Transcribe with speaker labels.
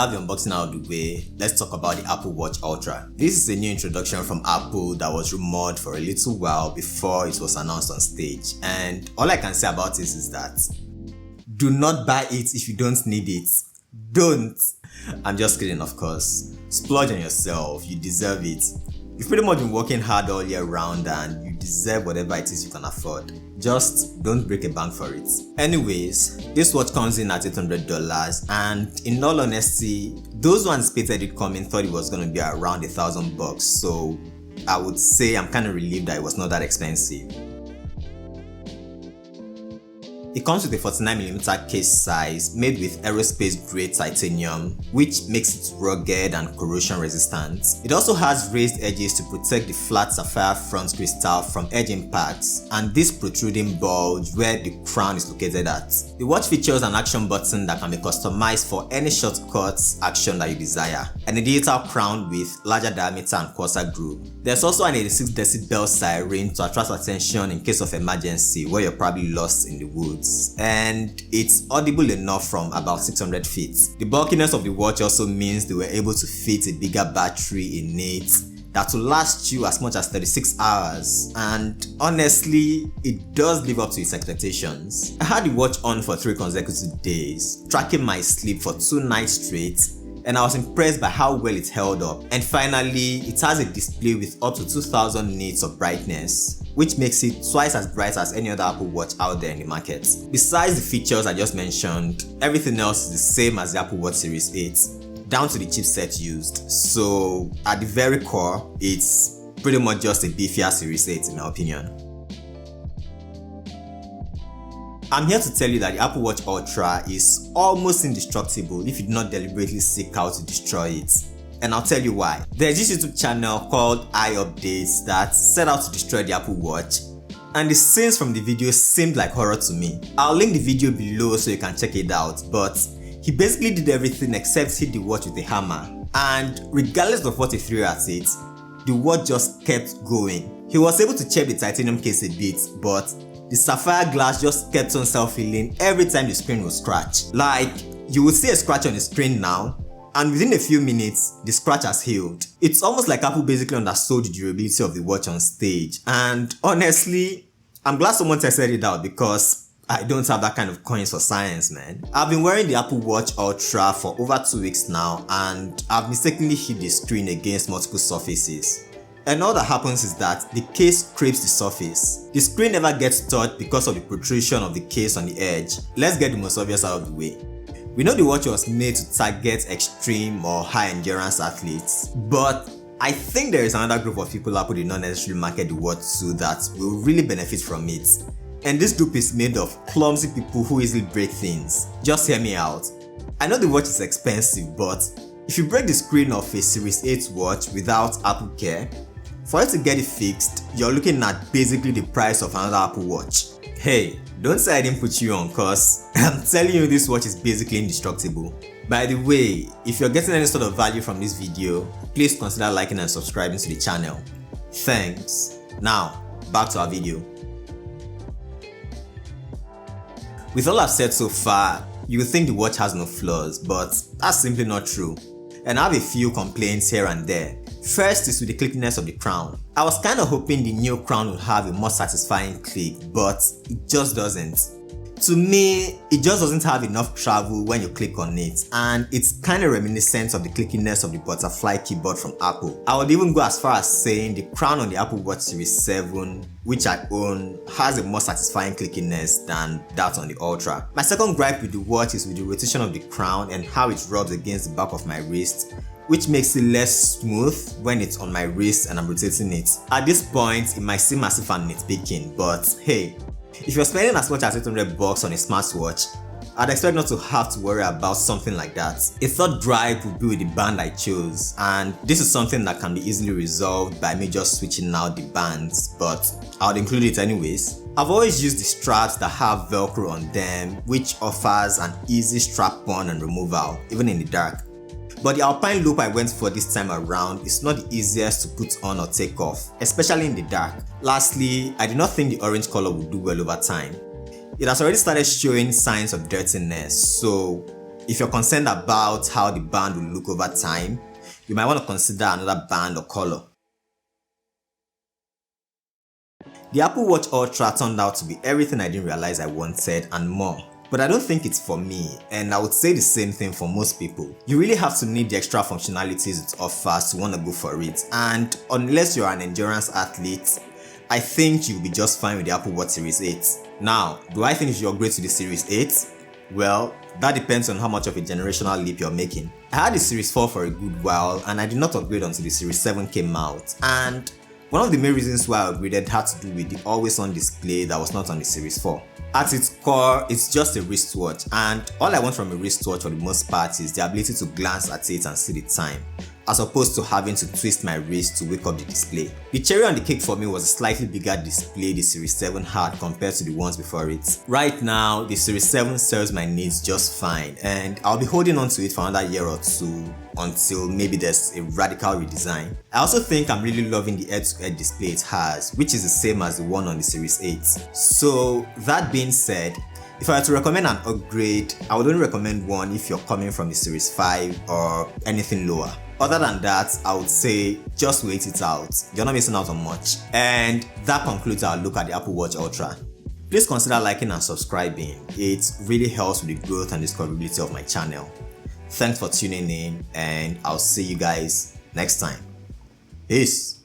Speaker 1: have the unboxing out of the way, let's talk about the Apple Watch Ultra. This is a new introduction from Apple that was rumored for a little while before it was announced on stage, and all I can say about this is that do not buy it if you don't need it. Don't! I'm just kidding, of course. Splurge on yourself, you deserve it. You've pretty much been working hard all year round and you deserve whatever it is you can afford. Just don't break a bank for it. Anyways, this watch comes in at $800, and in all honesty, those who anticipated it coming thought it was going to be around $1,000, so I would say I'm kind of relieved that it was not that expensive. It comes with a 49mm case size made with aerospace grade titanium, which makes it rugged and corrosion resistant. It also has raised edges to protect the flat sapphire front crystal from edge impacts and this protruding bulge where the crown is located at. The watch features an action button that can be customized for any shortcuts action that you desire, and a digital crown with larger diameter and coarser groove. There's also an 86 decibel siren to attract attention in case of emergency where you're probably lost in the woods. And it's audible enough from about 600 feet. The bulkiness of the watch also means they were able to fit a bigger battery in it that will last you as much as 36 hours, and honestly, it does live up to its expectations. I had the watch on for 3 consecutive days, tracking my sleep for 2 nights straight, and I was impressed by how well it held up. And finally, it has a display with up to 2000 nits of brightness, which makes it twice as bright as any other Apple Watch out there in the market. Besides the features I just mentioned, everything else is the same as the Apple Watch Series 8, down to the chipset used. So at the very core, it's pretty much just a beefier Series 8 in my opinion. I'm here to tell you that the Apple Watch Ultra is almost indestructible if you do not deliberately seek out to destroy it. And I'll tell you why. There's this YouTube channel called iUpdates that set out to destroy the Apple Watch, and the scenes from the video seemed like horror to me. I'll link the video below so you can check it out, but he basically did everything except hit the watch with a hammer, and regardless of what he threw at it, the watch just kept going. He was able to check the titanium case a bit, but the sapphire glass just kept on self-healing every time the screen was scratched. Like, you would see a scratch on the screen now, and within a few minutes, the scratch has healed. It's almost like Apple basically undersold the durability of the watch on stage, and honestly, I'm glad someone tested it out because I don't have that kind of coins for science, man. I've been wearing the Apple Watch Ultra for over 2 weeks now, and I've mistakenly hit the screen against multiple surfaces. And all that happens is that the case scrapes the surface. The screen never gets touched because of the protrusion of the case on the edge. Let's get the most obvious out of the way. We know the watch was made to target extreme or high endurance athletes, but I think there is another group of people Apple did not necessarily market the watch to that will really benefit from it. And this group is made of clumsy people who easily break things. Just hear me out. I know the watch is expensive, but if you break the screen of a Series 8 watch without Apple Care, for you to get it fixed, you're looking at basically the price of another Apple Watch. Hey, don't say I didn't put you on, cause I'm telling you this watch is basically indestructible. By the way, if you're getting any sort of value from this video, please consider liking and subscribing to the channel. Thanks. Now, back to our video. With all I've said so far, you would think the watch has no flaws, but that's simply not true. And I have a few complaints here and there. First is with the clickiness of the crown. I was kind of hoping the new crown would have a more satisfying click, but it just doesn't. To me, it just doesn't have enough travel when you click on it, and it's kind of reminiscent of the clickiness of the butterfly keyboard from Apple. I would even go as far as saying the crown on the Apple Watch Series 7, which I own, has a more satisfying clickiness than that on the Ultra. My second gripe with the watch is with the rotation of the crown and how it rubs against the back of my wrist, which makes it less smooth when it's on my wrist and I'm rotating it. At this point, it might seem as if I'm nitpicking, but hey, if you're spending as much as $800 on a smartwatch, I'd expect not to have to worry about something like that. A third gripe would be with the band I chose, and this is something that can be easily resolved by me just switching out the bands, but I would include it anyways. I've always used the straps that have Velcro on them, which offers an easy strap-on and removal, even in the dark. But the Alpine loop I went for this time around is not the easiest to put on or take off, especially in the dark. Lastly, I do not think the orange color would do well over time. It has already started showing signs of dirtiness, so if you're concerned about how the band will look over time, you might want to consider another band or color. The Apple Watch Ultra turned out to be everything I didn't realize I wanted and more. But I don't think it's for me, and I would say the same thing for most people. You really have to need the extra functionalities it offers to want to go for it, and unless you're an endurance athlete, I think you'll be just fine with the Apple Watch Series 8. Now, do I think you should upgrade to the Series 8? Well, that depends on how much of a generational leap you're making. I had the Series 4 for a good while, and I did not upgrade until the Series 7 came out, and one of the main reasons why I upgraded had to do with the always-on display that was not on the Series 4. At its core, it's just a wristwatch, and all I want from a wristwatch for the most part is the ability to glance at it and see the time, as opposed to having to twist my wrist to wake up the display. The cherry on the cake for me was a slightly bigger display the Series 7 had compared to the ones before it. Right now, the Series 7 serves my needs just fine, and I'll be holding on to it for another year or two until maybe there's a radical redesign. I also think I'm really loving the edge-to-edge display it has, which is the same as the one on the Series 8. So that being said, if I were to recommend an upgrade, I would only recommend one if you're coming from the Series 5 or anything lower. Other than that, I would say just wait it out. You're not missing out on much. And that concludes our look at the Apple Watch Ultra. Please consider liking and subscribing. It really helps with the growth and discoverability of my channel. Thanks for tuning in, and I'll see you guys next time. Peace.